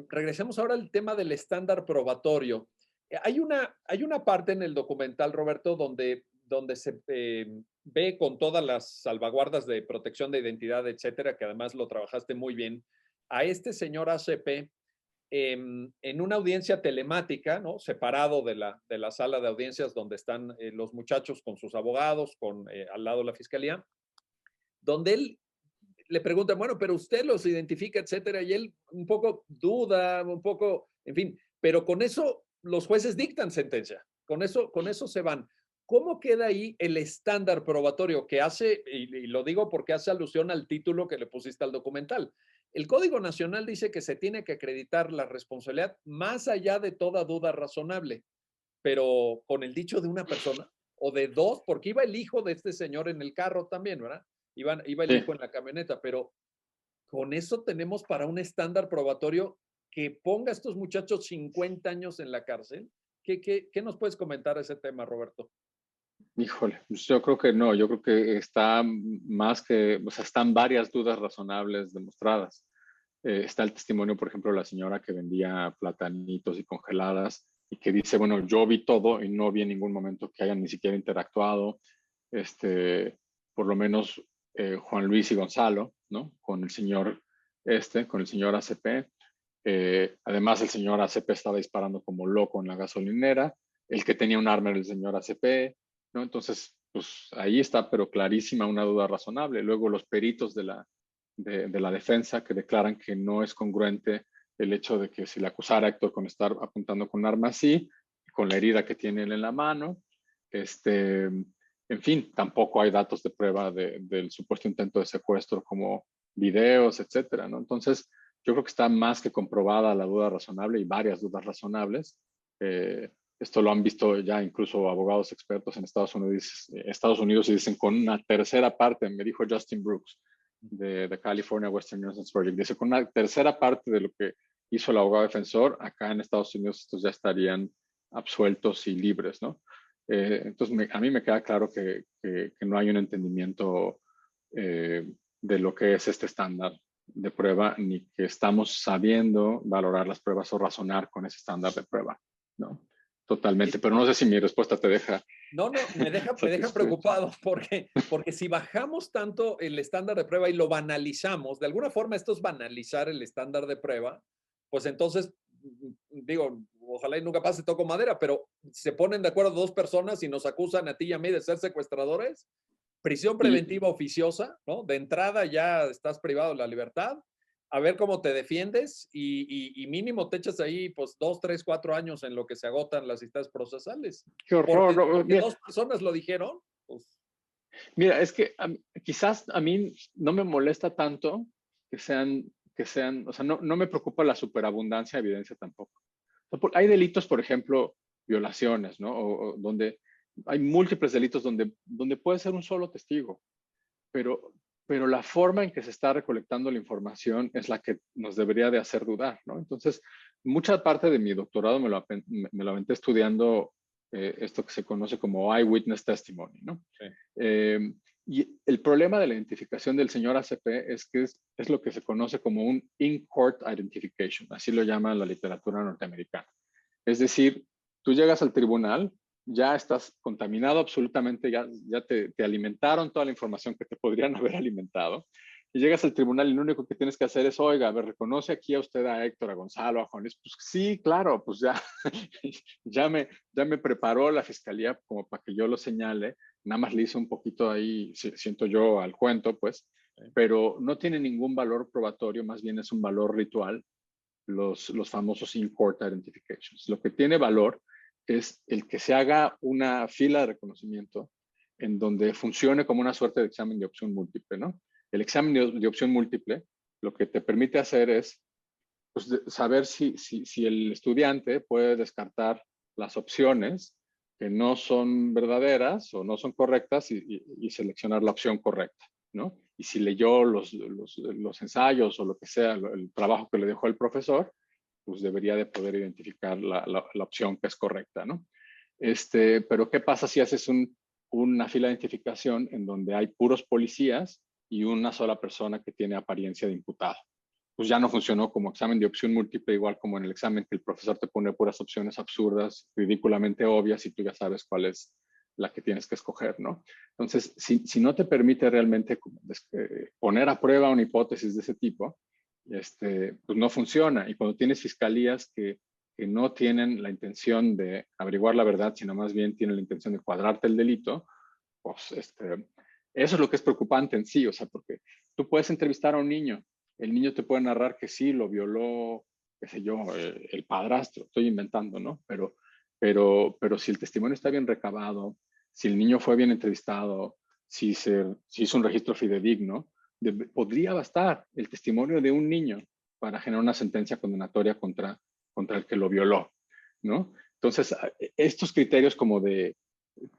regresemos ahora al tema del estándar probatorio. Hay una parte en el documental, Roberto, donde se ve con todas las salvaguardas de protección de identidad, etcétera, que además lo trabajaste muy bien, a este señor ACP en una audiencia telemática, ¿no? Separado de la sala de audiencias donde están los muchachos con sus abogados, al lado la fiscalía, donde él le pregunta, bueno, pero usted los identifica, etcétera, y él un poco duda, un poco, en fin, pero con eso los jueces dictan sentencia, con eso se van. ¿Cómo queda ahí el estándar probatorio que hace, y lo digo porque hace alusión al título que le pusiste al documental? El Código Nacional dice que se tiene que acreditar la responsabilidad más allá de toda duda razonable, pero con el dicho de una persona o de dos, porque iba el hijo de este señor en el carro también, ¿verdad? Iba el Sí. hijo en la camioneta, pero con eso tenemos para un estándar probatorio que ponga a estos muchachos 50 años en la cárcel. ¿Qué nos puedes comentar a ese tema, Roberto? Híjole, pues yo creo que no, yo creo que está más que, o sea, están varias dudas razonables demostradas. Está el testimonio, por ejemplo, de la señora que vendía platanitos y congeladas y que dice, bueno, yo vi todo y no vi en ningún momento que hayan ni siquiera interactuado, este, por lo menos Juan Luis y Gonzalo, ¿no? Con el señor con el señor ACP. Además, el señor ACP estaba disparando como loco en la gasolinera. El que tenía un arma era el señor ACP, ¿no? Entonces, pues ahí está, pero clarísima una duda razonable. Luego los peritos de la defensa que declaran que no es congruente el hecho de que si le acusara a Héctor con estar apuntando con un arma así, con la herida que tiene él en la mano, en fin, tampoco hay datos de prueba del supuesto intento de secuestro como videos, etcétera, ¿no? Entonces, yo creo que está más que comprobada la duda razonable y varias dudas razonables. Esto lo han visto ya incluso abogados expertos en Estados Unidos y dicen con una tercera parte, me dijo Justin Brooks de California Western Innocence Project, dice con una tercera parte de lo que hizo el abogado defensor, acá en Estados Unidos estos ya estarían absueltos y libres, ¿no? Entonces a mí me queda claro que no hay un entendimiento de lo que es este estándar de prueba, ni que estamos sabiendo valorar las pruebas o razonar con ese estándar de prueba, ¿no? Totalmente, pero no sé si mi respuesta te deja No, no, me deja satisfecho. preocupado porque si bajamos tanto el estándar de prueba y lo banalizamos, de alguna forma esto es banalizar el estándar de prueba, pues entonces, digo, ojalá y nunca pase, toco madera, pero se ponen de acuerdo dos personas y nos acusan a ti y a mí de ser secuestradores, prisión Y preventiva oficiosa, ¿no? De entrada ya estás privado de la libertad, a ver cómo te defiendes y mínimo te echas ahí pues 2, 3, 4 años en lo que se agotan las instancias procesales. qué horror. Porque, No, porque mira, dos personas lo dijeron, pues mira, es que quizás a mí no me molesta tanto o sea, no me preocupa la superabundancia de evidencia tampoco. O sea, hay delitos, por ejemplo, violaciones, ¿no? O donde hay múltiples delitos donde puede ser un solo testigo, pero, pero la forma en que se está recolectando la información es la que nos debería de hacer dudar, ¿no? Entonces, mucha parte de mi doctorado me lo aventé estudiando esto que se conoce como eyewitness testimony, ¿no? sí, Eh, y el problema de la identificación del señor ACP es que es lo que se conoce como un in-court identification, así lo llama la literatura norteamericana. Es decir, tú llegas al tribunal, ya estás contaminado absolutamente, ya te alimentaron toda la información que te podrían haber alimentado, y llegas al tribunal y lo único que tienes que hacer es, oiga, a ver, ¿reconoce aquí a usted a Héctor, a Gonzalo, a Juan Luis? Pues sí, claro, pues ya, ya me preparó la fiscalía como para que yo lo señale, nada más le hice un poquito ahí, siento yo, al cuento, pues, sí. pero no tiene ningún valor probatorio, más bien es un valor ritual, los famosos in-court identifications. Lo que tiene valor es el que se haga una fila de reconocimiento en donde funcione como una suerte de examen de opción múltiple, ¿no? El examen de opción múltiple lo que te permite hacer es pues, saber si el estudiante puede descartar las opciones que no son verdaderas o no son correctas y seleccionar la opción correcta, ¿no? Y si leyó los ensayos o lo que sea, el trabajo que le dejó el profesor, pues debería de poder identificar la opción que es correcta, ¿no? Pero ¿qué pasa si haces una fila de identificación en donde hay puros policías y una sola persona que tiene apariencia de imputado? pues ya no funcionó como examen de opción múltiple, igual como en el examen que el profesor te pone puras opciones absurdas, ridículamente obvias, y tú ya sabes cuál es la que tienes que escoger, ¿no? Entonces, si no te permite realmente poner a prueba una hipótesis de ese tipo, pues no funciona. Y cuando tienes fiscalías que no tienen la intención de averiguar la verdad, sino más bien tienen la intención de cuadrarte el delito, pues eso es lo que es preocupante en sí, o sea, porque tú puedes entrevistar a un niño, el niño te puede narrar que sí, lo violó, qué sé yo, el padrastro, estoy inventando, ¿no? Pero si el testimonio está bien recabado, si el niño fue bien entrevistado, si hizo un registro fidedigno, podría bastar el testimonio de un niño para generar una sentencia condenatoria contra el que lo violó, ¿no? Entonces, estos criterios como de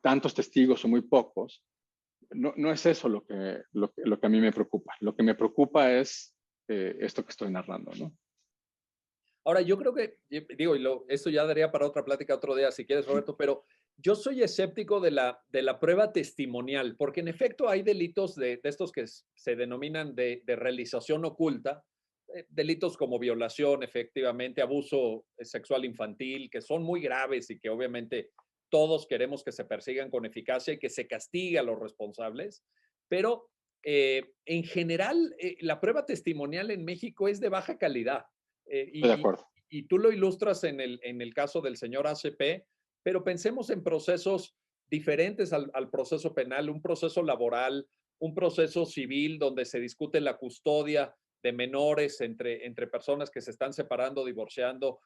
tantos testigos o muy pocos, no es eso lo que a mí me preocupa. Lo que me preocupa es esto que estoy narrando, ¿no? Ahora, yo creo que, digo, esto ya daría para otra plática otro día, si quieres, Roberto, pero yo soy escéptico de la prueba testimonial, porque en efecto hay delitos de estos que se denominan de realización oculta, delitos como violación, efectivamente, abuso sexual infantil, que son muy graves y que obviamente todos queremos que se persigan con eficacia y que se castigue a los responsables, pero en general la prueba testimonial en México es de baja calidad. Estoy de acuerdo. Y tú lo ilustras en el caso del señor ACP, pero pensemos en procesos diferentes al proceso penal, un proceso laboral, un proceso civil donde se discute la custodia de menores entre personas que se están separando, divorciando.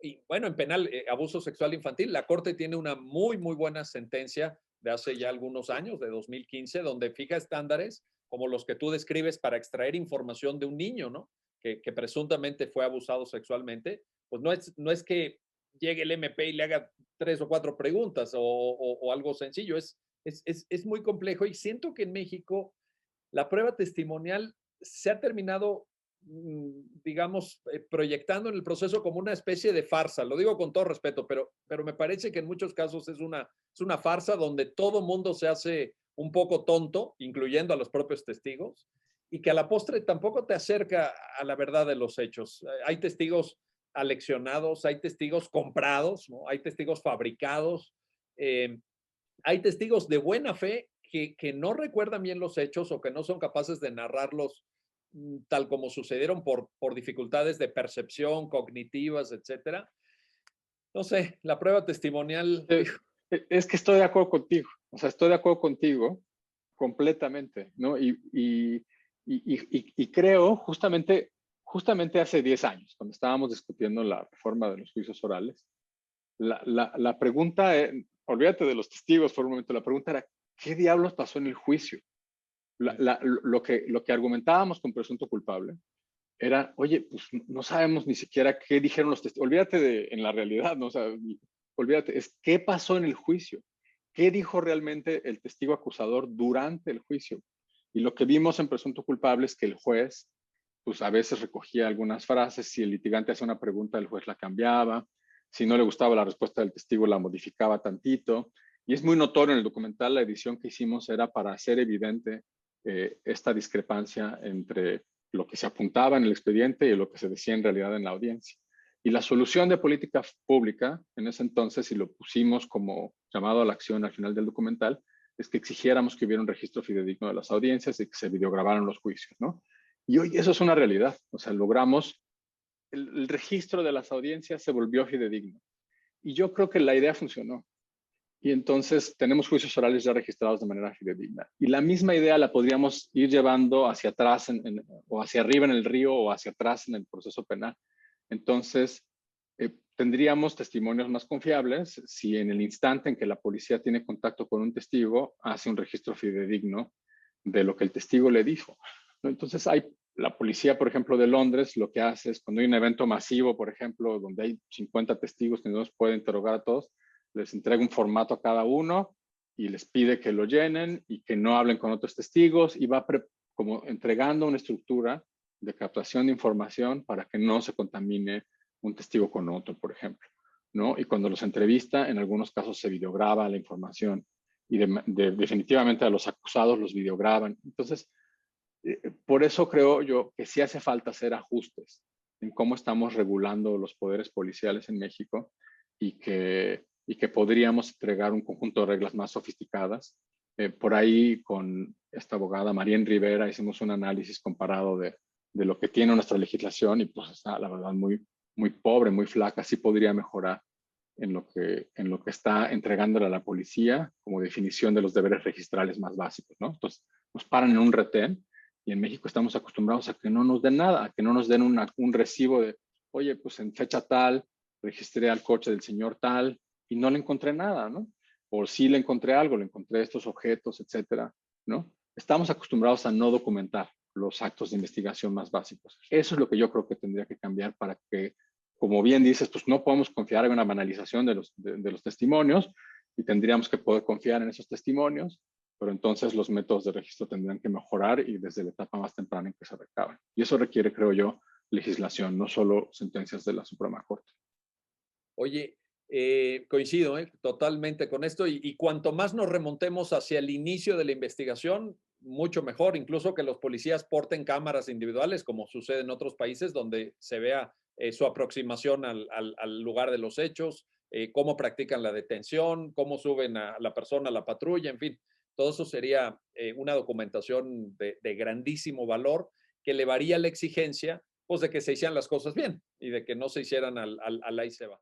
Y bueno, en penal, abuso sexual infantil, la Corte tiene una muy, muy buena sentencia de hace ya algunos años, de 2015, donde fija estándares como los que tú describes para extraer información de un niño, ¿no? Que presuntamente fue abusado sexualmente. Pues no es que llegue el MP y le haga 3 o 4 preguntas o algo sencillo, es muy complejo y siento que en México la prueba testimonial se ha terminado, digamos, proyectando en el proceso como una especie de farsa. Lo digo con todo respeto, pero me parece que en muchos casos es una farsa donde todo mundo se hace un poco tonto, incluyendo a los propios testigos, y que a la postre tampoco te acerca a la verdad de los hechos. Hay testigos aleccionados, hay testigos comprados, ¿no? Hay testigos fabricados, eh, hay testigos de buena fe que no recuerdan bien los hechos o que no son capaces de narrarlos tal como sucedieron por dificultades de percepción, cognitivas, etcétera. No sé, la prueba testimonial. Es que estoy de acuerdo contigo, o sea, estoy de acuerdo contigo completamente, ¿no? Y creo justamente hace 10 años, cuando estábamos discutiendo la reforma de los juicios orales, la pregunta, olvídate de los testigos por un momento, la pregunta era, ¿qué diablos pasó en el juicio? Lo que argumentábamos con presunto culpable era, oye, pues no sabemos ni siquiera qué dijeron los testigos. Olvídate en la realidad, ¿no? O sea, olvídate, es qué pasó en el juicio. ¿Qué dijo realmente el testigo acusador durante el juicio? Y lo que vimos en presunto culpable es que el juez, pues a veces recogía algunas frases, si el litigante hacía una pregunta, el juez la cambiaba, si no le gustaba la respuesta del testigo, la modificaba tantito. Y es muy notorio en el documental, la edición que hicimos era para hacer evidente esta discrepancia entre lo que se apuntaba en el expediente y lo que se decía en realidad en la audiencia. Y la solución de política pública en ese entonces, y lo pusimos como llamado a la acción al final del documental, es que exigiéramos que hubiera un registro fidedigno de las audiencias y que se videograbaran los juicios, ¿no? Y hoy eso es una realidad. O sea, logramos, el registro de las audiencias se volvió fidedigno. Y yo creo que la idea funcionó. Y entonces tenemos juicios orales ya registrados de manera fidedigna. Y la misma idea la podríamos ir llevando hacia atrás o hacia arriba en el río o hacia atrás en el proceso penal. Entonces, tendríamos testimonios más confiables si en el instante en que la policía tiene contacto con un testigo, hace un registro fidedigno de lo que el testigo le dijo, ¿no? Entonces, la policía, por ejemplo, de Londres, lo que hace es cuando hay un evento masivo, por ejemplo, donde hay 50 testigos que no los puede interrogar a todos, les entrega un formato a cada uno y les pide que lo llenen y que no hablen con otros testigos y va como entregando una estructura de captación de información para que no se contamine un testigo con otro, por ejemplo, ¿no? Y cuando los entrevista, en algunos casos se videograba la información y definitivamente a los acusados los videograban. Entonces, Por eso creo yo que sí hace falta hacer ajustes en cómo estamos regulando los poderes policiales en México y que podríamos entregar un conjunto de reglas más sofisticadas. Por ahí con esta abogada María Rivera hicimos un análisis comparado de lo que tiene nuestra legislación y pues está la verdad muy, muy pobre, muy flaca. Sí podría mejorar en lo que está entregándole a la policía como definición de los deberes registrales más básicos, ¿no? Entonces, nos paran en un retén y en México estamos acostumbrados a que no nos den nada, a que no nos den un recibo de, oye, pues en fecha tal, registré al coche del señor tal y no le encontré nada, ¿no? O sí le encontré algo, le encontré estos objetos, etcétera, ¿no? Estamos acostumbrados a no documentar los actos de investigación más básicos. Eso es lo que yo creo que tendría que cambiar para que, como bien dices, pues no podemos confiar en una banalización de los testimonios y tendríamos que poder confiar en esos testimonios, pero entonces los métodos de registro tendrán que mejorar y desde la etapa más temprana en que se recaban. Y eso requiere, creo yo, legislación, no solo sentencias de la Suprema Corte. Oye, coincido totalmente con esto y cuanto más nos remontemos hacia el inicio de la investigación, mucho mejor, incluso que los policías porten cámaras individuales, como sucede en otros países, donde se vea su aproximación al lugar de los hechos, cómo practican la detención, cómo suben a la persona a la patrulla, en fin, todo eso sería una documentación de grandísimo valor que elevaría la exigencia, pues, de que se hicieran las cosas bien y de que no se hicieran al ahí se va.